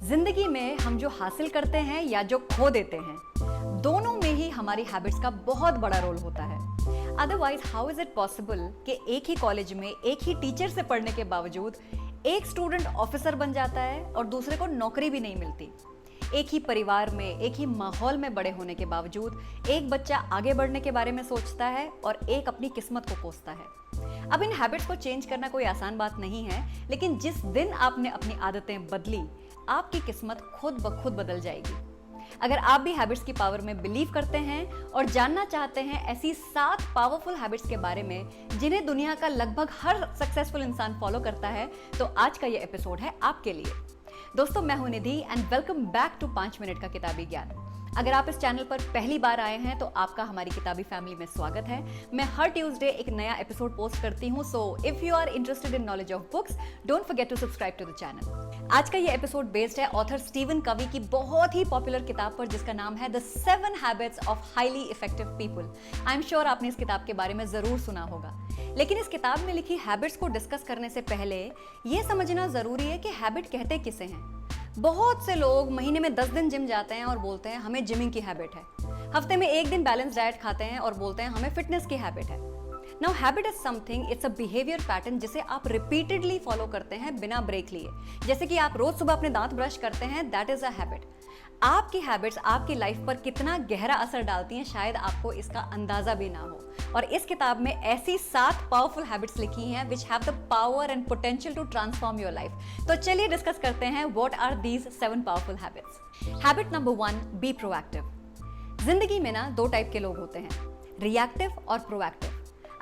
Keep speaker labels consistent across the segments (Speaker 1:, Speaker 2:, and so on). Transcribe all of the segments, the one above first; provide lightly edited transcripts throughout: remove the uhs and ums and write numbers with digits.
Speaker 1: जिंदगी में हम जो हासिल करते हैं या जो खो देते हैं, दोनों में ही हमारी हैबिट्स का बहुत बड़ा रोल होता है। Otherwise how is it possible कि एक ही कॉलेज में एक ही टीचर से पढ़ने के बावजूद एक स्टूडेंट ऑफिसर बन जाता है और दूसरे को नौकरी भी नहीं मिलती। एक ही परिवार में, एक ही माहौल में बड़े होने के बावजूद एक बच्चा आगे बढ़ने के बारे में सोचता है और एक अपनी किस्मत को कोसता है। अब इन हैबिट्स को चेंज करना कोई आसान बात नहीं है, लेकिन जिस दिन आपने अपनी आदतें बदली, आपकी किस्मत खुद ब खुद बदल जाएगी। अगर आप भी हैबिट्स की पावर में बिलीव करते हैं और जानना चाहते हैं ऐसी 7 पावरफुल हैबिट्स के बारे में जिन्हें दुनिया का लगभग हर सक्सेसफुल इंसान फॉलो करता है, तो आज का ये एपिसोड है आपके लिए। दोस्तों, मैं हूं Nidhi and welcome back to 5 minute का किताबी ज्ञान। अगर आप इस चैनल पर पहली बार आए हैं तो आपका हमारी किताबी फैमिली में स्वागत है। मैं हर ट्यूसडे एक नया एपिसोड पोस्ट करती हूं, so if you are interested in knowledge of books, don't forget to subscribe to the channel. आज का ये एपिसोड बेस्ड है ऑथर स्टीवन कवी की बहुत ही पॉपुलर किताब पर, जिसका नाम है the 7 habits of highly effective people. I am sure आपने इस किताब के बारे में जरूर सुना होगा, लेकिन इस किताब में लिखी हैबिट्स को डिस्कस करने से पहले ये समझना जरूरी है कि हैबिट कहते किसे हैं। बहुत से लोग महीने में 10 दिन जिम जाते हैं और बोलते हैं हमें जिमिंग की हैबिट है। हफ्ते में 1 दिन बैलेंस डाइट खाते हैं और बोलते हैं हमें फिटनेस की हैबिट है। Now habit is something, it's a behaviour pattern जिसे आप रिपीटेडली फॉलो करते हैं बिना ब्रेक लिए। जैसे कि आप रोज सुबह अपने दांत ब्रश करते हैं, दैट इज अ हैबिट। आपकी हैबिट्स आपकी लाइफ पर कितना गहरा असर डालती हैं, शायद आपको इसका अंदाजा भी ना हो। और इस किताब में ऐसी 7 पावरफुल हैबिट्स लिखी हैं which have the power and potential to transform your life. तो चलिए डिस्कस करते हैं what are these 7 powerful habits. Habit number 1, be proactive. जिंदगी में ना 2 टाइप के लोग होते हैं, रिएक्टिव और प्रोएक्टिव।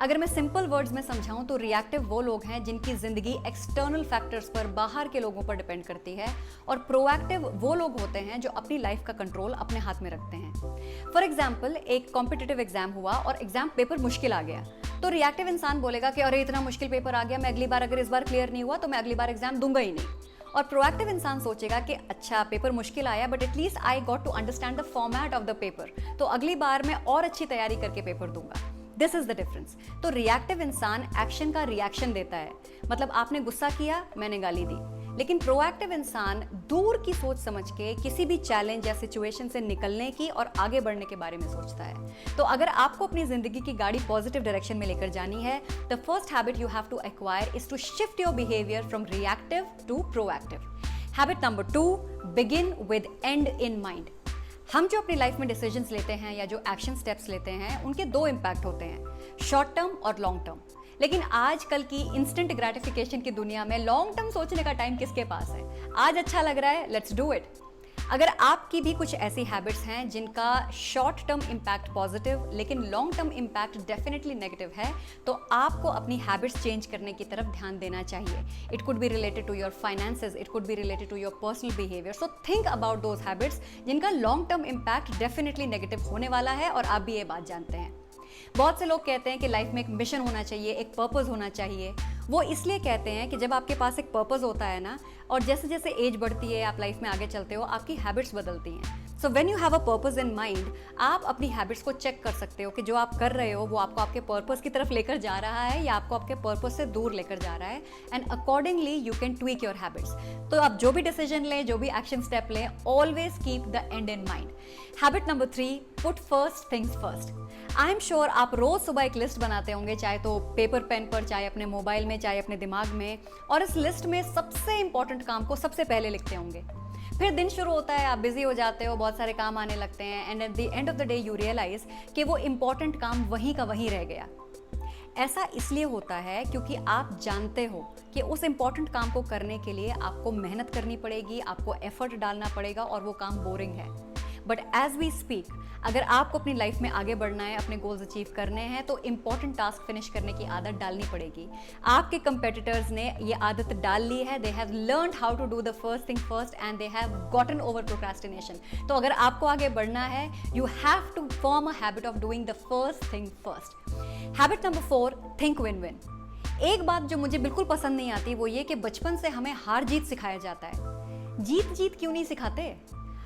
Speaker 1: अगर मैं सिंपल वर्ड्स में समझाऊं तो रिएक्टिव वो लोग हैं जिनकी जिंदगी एक्सटर्नल फैक्टर्स पर, बाहर के लोगों पर डिपेंड करती है, और प्रोएक्टिव वो लोग होते हैं जो अपनी लाइफ का कंट्रोल अपने हाथ में रखते हैं। फॉर एग्जाम्पल, एक कॉम्पिटिटिव एग्जाम हुआ और एग्जाम पेपर मुश्किल आ गया, तो रिएक्टिव इंसान बोलेगा कि अरे इतना मुश्किल पेपर आ गया, मैं अगली बार अगर इस बार क्लियर नहीं हुआ तो मैं अगली बार एग्जाम दूंगा ही नहीं। और प्रोएक्टिव इंसान सोचेगा कि अच्छा पेपर मुश्किल आया, but at least I got to understand the format of the paper, तो अगली बार मैं और अच्छी तैयारी करके पेपर दूंगा। This is the difference. तो रिएक्टिव इंसान एक्शन का रिएक्शन देता है, मतलब आपने गुस्सा किया, मैंने गाली दी। लेकिन प्रोएक्टिव इंसान दूर की सोच समझ के किसी भी चैलेंज या सिचुएशन से निकलने की और आगे बढ़ने के बारे में सोचता है। तो अगर आपको अपनी जिंदगी की गाड़ी पॉजिटिव डायरेक्शन में लेकर जानी है, the first habit you have to acquire is to shift your behaviour from reactive to proactive. Habit number 2, begin with end in mind. हम जो अपनी लाइफ में डिसीजंस लेते हैं या जो एक्शन स्टेप्स लेते हैं, उनके 2 इम्पैक्ट होते हैं, शॉर्ट टर्म और लॉन्ग टर्म। लेकिन आजकल की इंस्टेंट ग्रेटिफिकेशन की दुनिया में लॉन्ग टर्म सोचने का टाइम किसके पास है? आज अच्छा लग रहा है, लेट्स डू इट। अगर आपकी भी कुछ ऐसी हैबिट्स हैं जिनका शॉर्ट टर्म इम्पैक्ट पॉजिटिव लेकिन long term impact definitely negative है, तो आपको अपनी हैबिट्स चेंज करने की तरफ ध्यान देना चाहिए। It could be related to your finances, it could be related to your personal behaviour. So think about those habits जिनका long term impact definitely negative होने वाला है, और आप भी ये बात जानते हैं। बहुत से लोग कहते हैं कि लाइफ में एक मिशन होना चाहिए, एक पर्पस होना चाहिए। वो इसलिए कहते हैं कि जब आपके पास एक पर्पस होता है ना, और जैसे जैसे एज बढ़ती है, आप लाइफ में आगे चलते हो, आपकी हैबिट्स बदलती हैं। So when you have a purpose in mind, आप अपनी हैबिट्स को चेक कर सकते हो कि जो आप कर रहे हो वो आपको आपके पर्पस की तरफ लेकर जा रहा है या आपको आपके पर्पस से दूर लेकर जा रहा है, and accordingly you can tweak your habits. तो आप जो भी डिसीजन लें, जो भी एक्शन स्टेप लें, always keep the end in mind. Habit number 3, put first things first. I am sure आप रोज सुबह एक लिस्ट बनाते होंगे, चाहे तो पेपर पेन पर, चाहे अपने मोबाइल में, चाहे अपने दिमाग में, और इस लिस्ट में सबसे इंपॉर्टेंट काम को सबसे पहले लिखते होंगे। फिर दिन शुरू होता है, आप बिजी हो जाते हो, बहुत सारे काम आने लगते हैं, and at the end of the day you realise कि वो इंपॉर्टेंट काम वहीं का वहीं रह गया। ऐसा इसलिए होता है क्योंकि आप जानते हो कि उस इंपॉर्टेंट काम को करने के लिए आपको मेहनत करनी पड़ेगी, आपको एफर्ट डालना पड़ेगा, और वो काम बोरिंग है। बट एज वी स्पीक, अगर आपको अपनी लाइफ में आगे बढ़ना है, अपने गोल्स अचीव करने हैं, तो इंपॉर्टेंट टास्क फिनिश करने की आदत डालनी पड़ेगी। आपके कंपेटिटर्स ने ये आदत डाल ली है, they have learned how to do the first thing first and they have gotten over procrastination. तो अगर आपको आगे बढ़ना है, you have to form a habit of doing the first thing first. Habit number 4, think win win. एक बात जो मुझे बिल्कुल पसंद नहीं आती वो ये कि बचपन से हमें हार जीत सिखाया जाता है। जीत जीत क्यों नहीं सिखाते?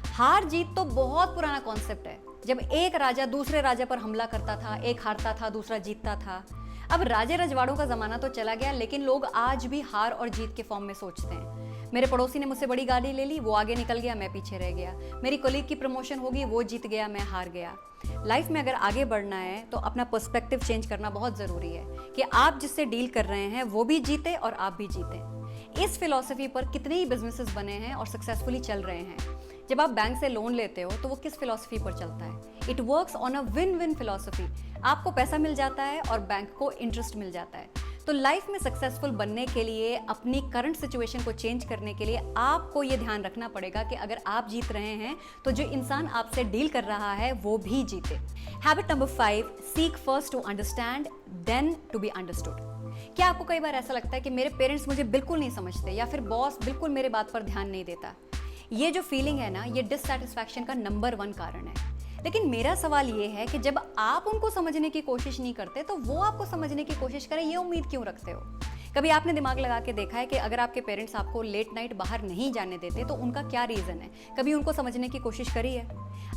Speaker 1: हार जीत तो बहुत पुराना कॉन्सेप्ट है। जब एक राजा दूसरे राजा पर हमला करता था, एक हारता था, दूसरा जीतता था। अब राजे रजवाड़ों का जमाना तो चला गया, लेकिन लोग आज भी हार और जीत के फॉर्म में सोचते हैं। मेरे पड़ोसी ने मुझसे बड़ी गाड़ी ले ली, वो आगे निकल गया, मैं पीछे रह गया। मेरी कलीग की प्रमोशन होगी, वो जीत गया, मैं हार गया। लाइफ में अगर आगे बढ़ना है तो अपना पर्सपेक्टिव चेंज करना बहुत ज़रूरी है कि आप जिससे डील कर रहे हैं वो भी जीते और आप भी जीते। इस फिलॉसफी पर कितने ही बिजनेसेस बने हैं और सक्सेसफुली चल रहे हैं। जब आप बैंक से लोन लेते हो तो वो किस फिलॉसफी पर चलता है? It works on a win win philosophy. आपको पैसा मिल जाता है और बैंक को इंटरेस्ट मिल जाता है। तो लाइफ में सक्सेसफुल बनने के लिए, अपनी करंट सिचुएशन को चेंज करने के लिए आपको ये ध्यान रखना पड़ेगा कि अगर आप जीत रहे हैं तो जो इंसान आपसे डील कर रहा है वो भी जीते। Habit number 5, seek first to understand then to be understood. क्या आपको कई बार ऐसा लगता है कि मेरे पेरेंट्स मुझे बिल्कुल नहीं समझते या फिर बॉस बिल्कुल मेरे बात पर ध्यान नहीं देता? ये जो फीलिंग है ना, ये डिससैटिस्फैक्शन का नंबर 1 कारण है। लेकिन मेरा सवाल ये है कि जब आप उनको समझने की कोशिश नहीं करते तो वो आपको समझने की कोशिश करें, ये उम्मीद क्यों रखते हो? कभी आपने दिमाग लगा के देखा है कि अगर आपके पेरेंट्स आपको लेट नाइट बाहर नहीं जाने देते तो उनका क्या रीज़न है? कभी उनको समझने की कोशिश करी है?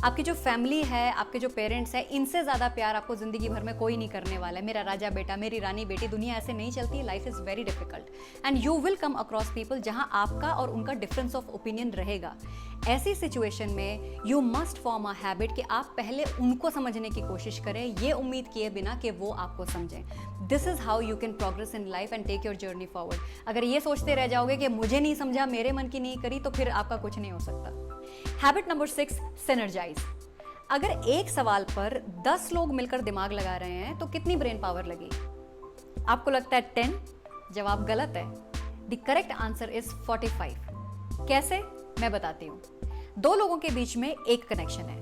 Speaker 1: आपकी जो फैमिली है, आपके जो पेरेंट्स हैं, इनसे ज़्यादा प्यार आपको ज़िंदगी भर में कोई नहीं करने वाला है। मेरा राजा बेटा, मेरी रानी बेटी, दुनिया ऐसे नहीं चलती। Life is very difficult and you will come across people जहाँ आपका और उनका डिफरेंस ऑफ ओपिनियन रहेगा। ऐसी सिचुएशन में you must form a habit कि आप पहले उनको समझने की कोशिश करें, ये उम्मीद किए बिना कि वो आपको समझें। This is how you can progress in life and take your journey forward. अगर ये सोचते रह जाओगे कि मुझे नहीं समझा, मेरे मन की नहीं करी, तो फिर आपका कुछ नहीं हो सकता। Habit number 6, synergise. अगर एक सवाल पर 10 लोग मिलकर दिमाग लगा रहे हैं तो कितनी ब्रेन पावर लगी? आपको लगता है 10? जवाब गलत है। The correct answer is 45। कैसे? मैं बताती हूँ। 2 लोगों के बीच में एक कनेक्शन है,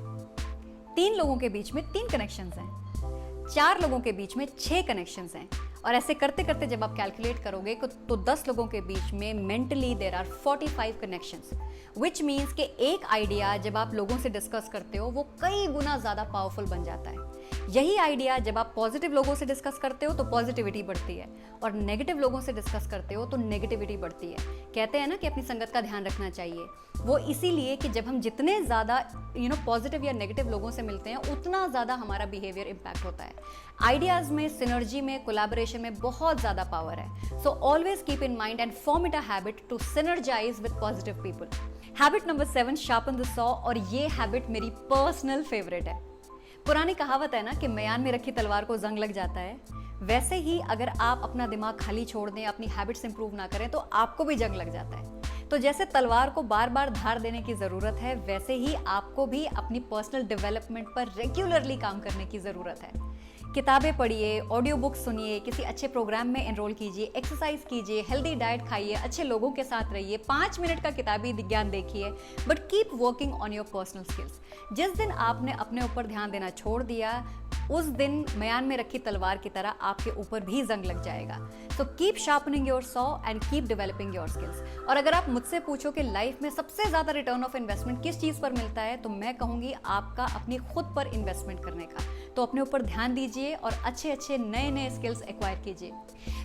Speaker 1: 3 लोगों के बीच में 3 कनेक्शंस हैं, 4 लोगों के बीच में 6 कनेक्शंस हैं, और ऐसे करते करते जब आप कैलकुलेट करोगे तो 10 लोगों के बीच में mentally there are 45 connections, which means कि एक आइडिया जब आप लोगों से डिस्कस करते हो वो कई गुना ज़्यादा पावरफुल बन जाता है। यही आइडिया जब आप पॉजिटिव लोगों से डिस्कस करते हो तो पॉजिटिविटी बढ़ती है, और नेगेटिव लोगों से डिस्कस करते हो तो नेगेटिविटी बढ़ती है। कहते हैं ना कि अपनी संगत का ध्यान रखना चाहिए। वो इसीलिए कि जब हम जितने ज़्यादा पॉजिटिव या नेगेटिव लोगों से मिलते हैं उतना ज़्यादा हमारा बिहेवियर इम्पैक्ट होता है। आइडियाज़ में, सिनर्जी में, कोलैबोरेशन में बहुत ज़्यादा पावर है। So always keep in mind and form it a habit to synergise with positive people. Habit number 7, sharpen the saw, और ये हैबिट मेरी पर्सनल फेवरेट है। पुरानी कहावत है ना कि म्यान में रखी तलवार को जंग लग जाता है। वैसे ही अगर आप अपना दिमाग खाली छोड़ दें, अपनी हैबिट्स इंप्रूव ना करें तो आपको भी जंग लग जाता है। तो जैसे तलवार को बार बार धार देने की ज़रूरत है, वैसे ही आपको भी अपनी पर्सनल डेवलपमेंट पर रेगुलरली काम करने की ज़रूरत है। किताबें पढ़िए, ऑडियो बुक सुनिए, किसी अच्छे प्रोग्राम में एनरोल कीजिए, एक्सरसाइज कीजिए, हेल्दी डाइट खाइए, अच्छे लोगों के साथ रहिए, 5 मिनट का किताबी ज्ञान देखिए, but keep working on your personal skills. जिस दिन आपने अपने ऊपर ध्यान देना छोड़ दिया, उस दिन म्यान में रखी तलवार की तरह आपके ऊपर भी जंग लग जाएगा। So keep sharpening your saw and keep developing your skills. और अगर आप मुझसे पूछो कि लाइफ में सबसे ज़्यादा रिटर्न ऑफ इन्वेस्टमेंट किस चीज़ पर मिलता है, तो मैं कहूँगी आपका अपनी खुद पर इन्वेस्टमेंट करने का। तो अपने ऊपर ध्यान दीजिए और अच्छे अच्छे नए नए स्किल्स एक्वायर कीजिए।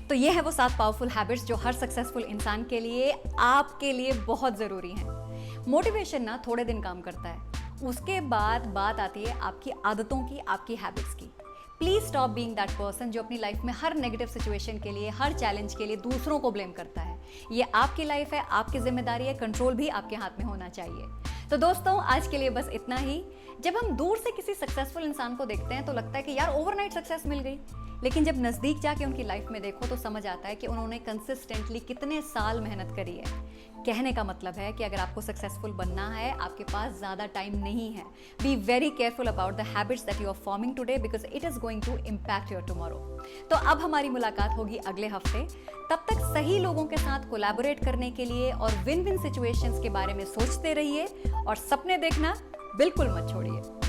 Speaker 1: तो ये है वो 7 पावरफुल हैबिट्स जो हर सक्सेसफुल इंसान के लिए, आपके लिए बहुत ज़रूरी हैं। मोटिवेशन ना थोड़े दिन काम करता है, उसके बाद बात आती है आपकी आदतों की, आपकी हैबिट्स की। Please stop being that person जो अपनी लाइफ में हर नेगेटिव सिचुएशन के लिए, हर चैलेंज के लिए दूसरों को ब्लेम करता है। ये आपकी लाइफ है, आपकी जिम्मेदारी है, कंट्रोल भी आपके हाथ में होना चाहिए। तो दोस्तों, आज के लिए बस इतना ही। जब हम दूर से किसी सक्सेसफुल इंसान को देखते हैं तो लगता है कि यार ओवरनाइट सक्सेस मिल गई, लेकिन जब नज़दीक जाके उनकी लाइफ में देखो तो समझ आता है कि उन्होंने कंसिस्टेंटली कितने साल मेहनत करी है। कहने का मतलब है कि अगर आपको सक्सेसफुल बनना है, आपके पास ज़्यादा टाइम नहीं है। Be very careful about the habits that you are forming today because it is going to impact your tomorrow. तो अब हमारी मुलाकात होगी अगले हफ्ते। तब तक सही लोगों के साथ कोलैबोरेट करने के लिए और विन विन सिचुएशंस के बारे में सोचते रहिए और सपने देखना बिल्कुल मत छोड़िए।